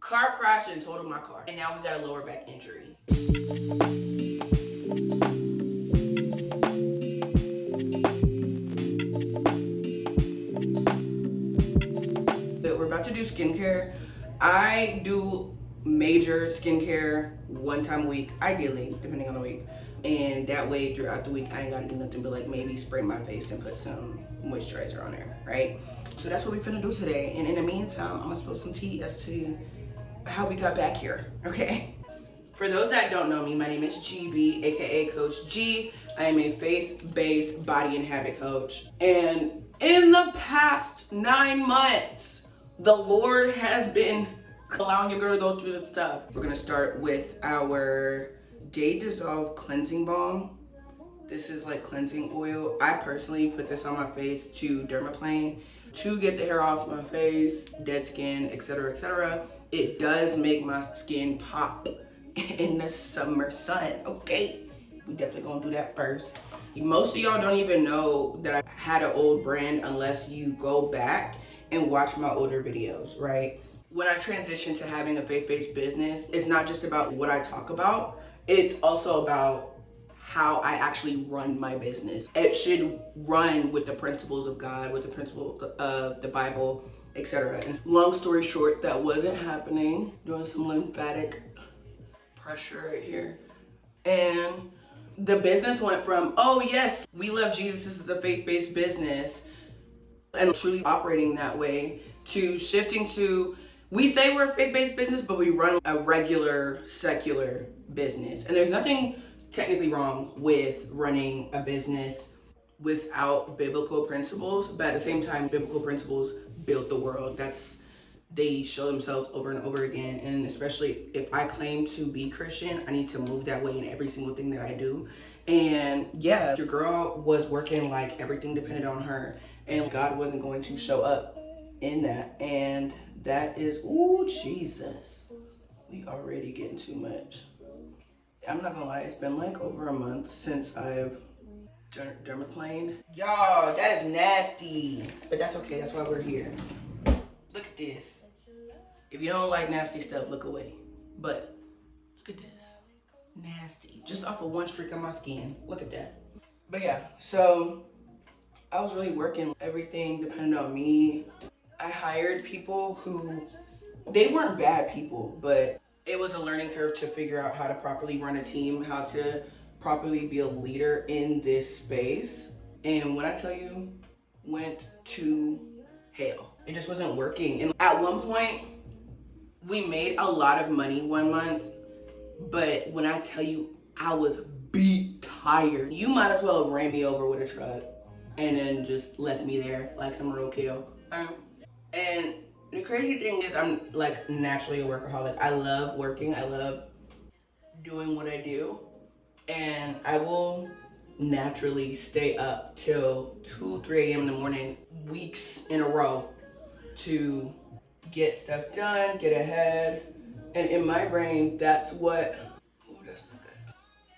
car crashed and totaled my car. And now we got a lower back injury. We're about to do skincare. I do major skincare one time a week, ideally, depending on the week. And that way, throughout the week, I ain't gotta do nothing but like maybe spray my face and put some moisturizer on there, right? So that's what we finna do today. And in the meantime, I'm gonna spill some tea as to how we got back here, okay? For those that don't know me, my name is GB, aka Coach G. I am a faith-based body and habit coach. And in the past 9 months, the Lord has been allowing your girl to go through this stuff. We're gonna start with our Day Dissolve Cleansing Balm. This is like cleansing oil. I personally put this on my face to dermaplane, to get the hair off my face, dead skin, etc., etc. It does make my skin pop in the summer sun, okay? We definitely gonna do that first. Most of y'all don't even know that I had an old brand unless you go back and watch my older videos, right? When I transitioned to having a faith-based business, it's not just about what I talk about, it's also about how I actually run my business. It should run with the principles of God, with the principles of the Bible, etc. And long story short, that wasn't happening. Doing some lymphatic pressure right here. And the business went from, oh yes, we love Jesus, this is a faith-based business, and truly operating that way, to shifting to, we say we're a faith-based business, but we run a regular secular business. And there's nothing technically wrong with running a business without biblical principles, but at the same time, biblical principles built the world. They show themselves over and over again. And especially if I claim to be Christian, I need to move that way in every single thing that I do. And yeah, your girl was working like everything depended on her, and God wasn't going to show up in that. And that is, ooh, Jesus, we already getting too much. I'm not gonna lie, it's been like over a month since I've dermaplaned. Y'all, that is nasty, but that's okay, that's why we're here. Look at this. If you don't like nasty stuff, look away. But look at this. Nasty. Just off of one streak on my skin. Look at that. But yeah, so I was really working. Everything depended on me. I hired people who, they weren't bad people, but it was a learning curve to figure out how to properly run a team, how to properly be a leader in this space. And when I tell you, went to hell. It just wasn't working. And at one point, we made a lot of money one month, but when I tell you, I was beat tired. You might as well have ran me over with a truck and then just left me there like some roadkill. And the crazy thing is, I'm like naturally a workaholic. I love working. I love doing what I do. And I will naturally stay up till 2, 3 a.m. in the morning, weeks in a row, to get stuff done, get ahead. And in my brain, that's what,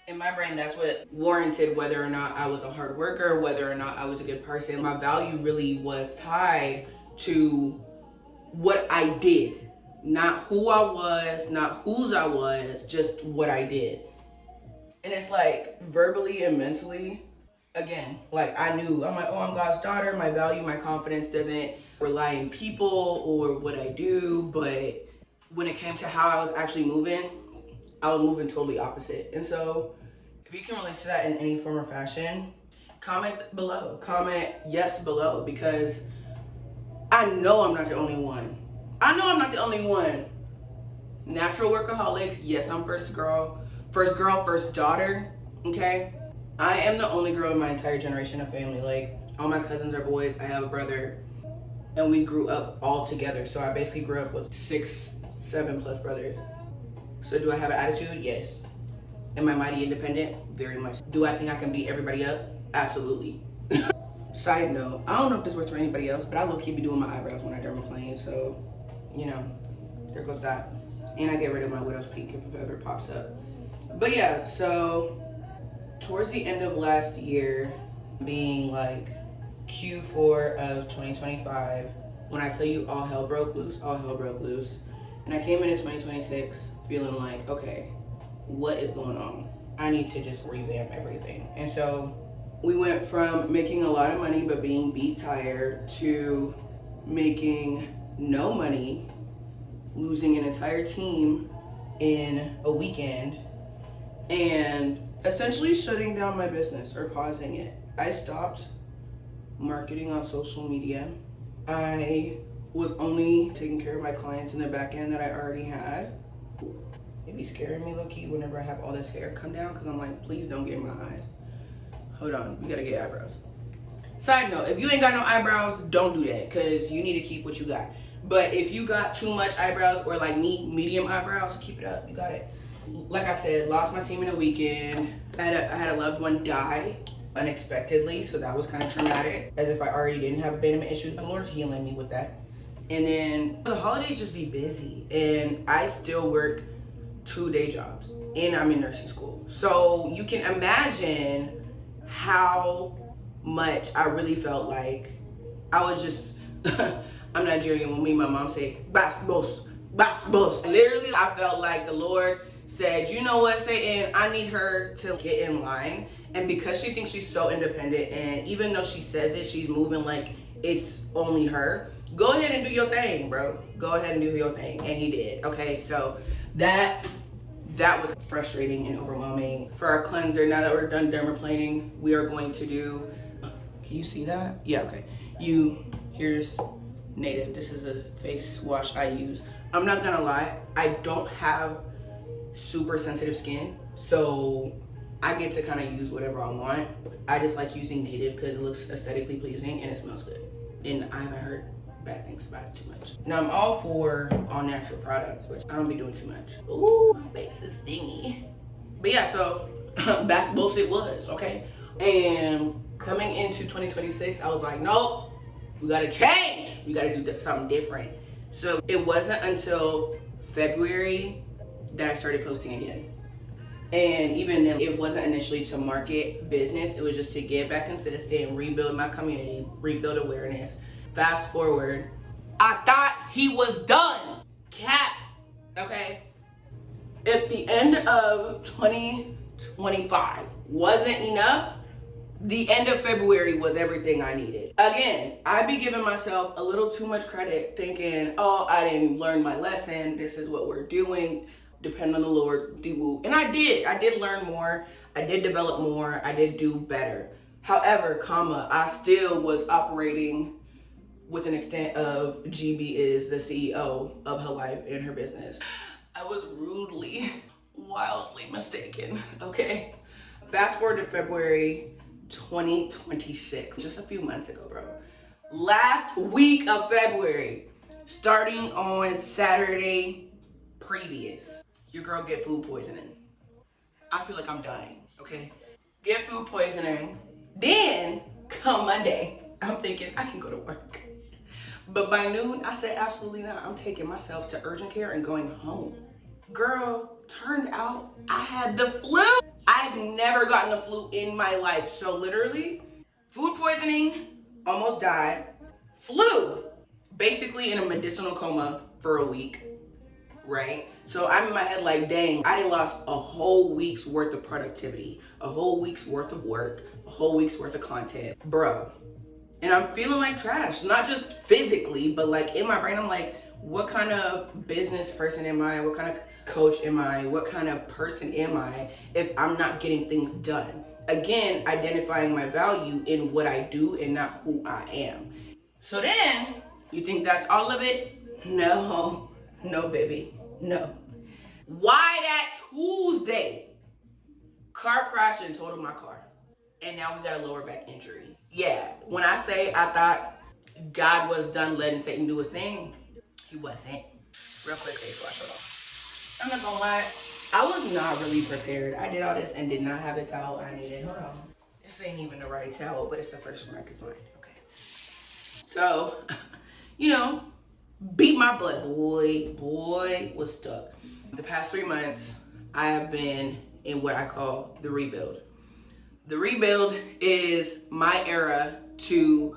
in my brain, that's what warranted whether or not I was a hard worker, whether or not I was a good person. My value really was tied to what I did, not who I was, not whose I was, just what I did. And it's like verbally and mentally, again, like I'm like, oh, I'm God's daughter. My value, my confidence doesn't rely on people or what I do. But when it came to how I was actually moving, I was moving totally opposite. And so if you can relate to that in any form or fashion, comment below. Comment yes below, because I know I'm not the only one. I know I'm not the only one. Natural workaholics, yes, I'm first girl, first daughter, okay? I am the only girl in my entire generation of family. Like, all my cousins are boys, I have a brother, and we grew up all together. So I basically grew up with 6, 7 plus brothers. So do I have an attitude? Yes. Am I mighty independent? Very much. Do I think I can beat everybody up? Absolutely. Side note, I don't know if this works for anybody else, but I low-key be doing my eyebrows when I dermaplane, so, you know, there goes that. And I get rid of my widow's peak if it ever pops up. But yeah, so towards the end of last year, being like Q4 of 2025, when I tell you all hell broke loose, And I came into 2026 feeling like, okay, what is going on? I need to just revamp everything. And so we went from making a lot of money but being beat tired to making no money, losing an entire team in a weekend, and essentially shutting down my business or pausing it. I stopped marketing on social media. I was only taking care of my clients in the back end that I already had. It be scaring me low-key whenever I have all this hair come down because I'm like, please don't get in my eyes. Hold on, we gotta get eyebrows. Side note, if you ain't got no eyebrows, don't do that because you need to keep what you got. But if you got too much eyebrows or like me, medium eyebrows, keep it up, you got it. Like I said, lost my team in a weekend. I had a loved one die unexpectedly, so that was kind of traumatic, as if I already didn't have abandonment issues. The Lord's healing me with that. And then the holidays just be busy, and I still work 2 day jobs, and I'm in nursing school. So you can imagine how much I really felt like I was just, I'm Nigerian. When me and my mom say, "Bas boss, bas boss." Literally, I felt like the Lord said, you know what, Satan, I need her to get in line. And because she thinks she's so independent, and even though she says it, she's moving like it's only her. Go ahead and do your thing, bro. Go ahead and do your thing. And he did. Okay, so that was frustrating and overwhelming. For our cleanser, now that we're done dermaplaning, we are going to do, can you see that? Yeah, okay. Here's Native. This is a face wash I use. I'm not gonna lie, I don't have super sensitive skin, so I get to kind of use whatever I want. I just like using Native because it looks aesthetically pleasing and it smells good. And I haven't heard bad things about it too much. Now I'm all for all natural products, which I don't be doing too much. Ooh, my face is stingy. But yeah, so that's bullshit was, okay? And coming into 2026, I was like, nope, we gotta change. We gotta do something different. So it wasn't until February that I started posting again. And even then, it wasn't initially to market business. It was just to get back consistent, rebuild my community, rebuild awareness. Fast forward, I thought he was done. Cap, okay? If the end of 2025 wasn't enough, the end of February was everything I needed. Again, I be giving myself a little too much credit, thinking, oh, I didn't learn my lesson. This is what we're doing. Depend on the Lord, do. And I did learn more. I did develop more. I did do better. However, I still was operating with an extent of GB is the CEO of her life and her business. I was rudely, wildly mistaken, okay? Fast forward to February 2026, just a few months ago, bro. Last week of February, starting on Saturday previous, your girl get food poisoning. I feel like I'm dying, okay? Get food poisoning. Then, come Monday, I'm thinking I can go to work. But by noon, I said, absolutely not. I'm taking myself to urgent care and going home. Girl, turned out I had the flu. I've never gotten the flu in my life. So literally, food poisoning, almost died. Flu, basically in a medicinal coma for a week, right? So I'm in my head like, dang, I done lost a whole week's worth of productivity, a whole week's worth of work, a whole week's worth of content, bro. And I'm feeling like trash, not just physically, but like in my brain, I'm like, what kind of business person am I? What kind of coach am I? What kind of person am I if I'm not getting things done? Again, identifying my value in what I do and not who I am. So then, you think that's all of it? No, baby, no. Why that Tuesday? Car crashed and totaled my car. And now we got a lower back injury. Yeah, when I say I thought God was done letting Satan do his thing, he wasn't. Real quick face wash, hold on. I'm not gonna lie, I was not really prepared. I did all this and did not have the towel I needed. Hold on. This ain't even the right towel, but it's the first one I could find. Okay. So, beat my butt, boy, was stuck. The past 3 months, I have been in what I call the rebuild. The rebuild is my era to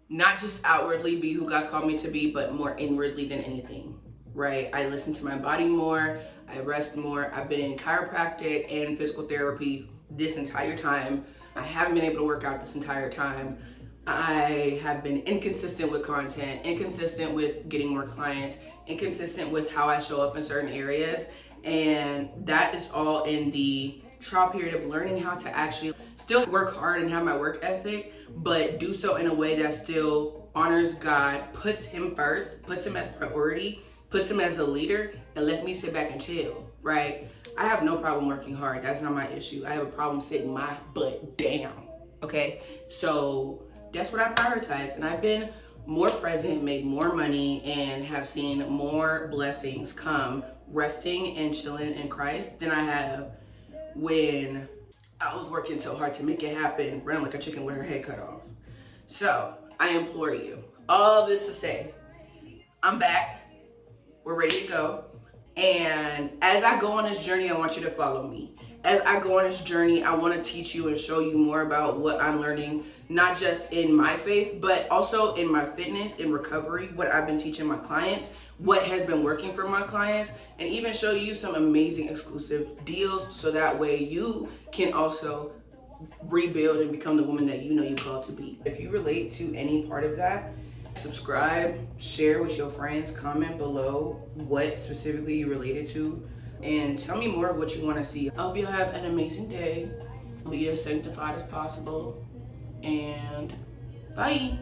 not just outwardly be who God's called me to be, but more inwardly than anything. right? I listen to my body more, I rest more. I've been in chiropractic and physical therapy this entire time. I haven't been able to work out this entire time. I have been inconsistent with content, inconsistent with getting more clients, inconsistent with how I show up in certain areas. And that is all in the trial period of learning how to actually still work hard and have my work ethic, but do so in a way that still honors God, puts Him first, puts Him as priority, puts Him as a leader, and lets me sit back and chill, right? I have no problem working hard. That's not my issue. I have a problem sitting my butt down, okay? So that's what I prioritize. And I've been more present, made more money, and have seen more blessings come resting and chilling in Christ than I have when I was working so hard to make it happen, running like a chicken with her head cut off. So I implore you, all this to say, I'm back. We're ready to go. And as I go on this journey, I want you to follow me. As I go on this journey, I want to teach you and show you more about what I'm learning, not just in my faith, but also in my fitness, in recovery, what I've been teaching my clients, what has been working for my clients, and even show you some amazing exclusive deals so that way you can also rebuild and become the woman that you know you're called to be. If you relate to any part of that, subscribe, share with your friends, comment below what specifically you related to, and tell me more of what you want to see. I hope you have an amazing day. Be as sanctified as possible, and bye.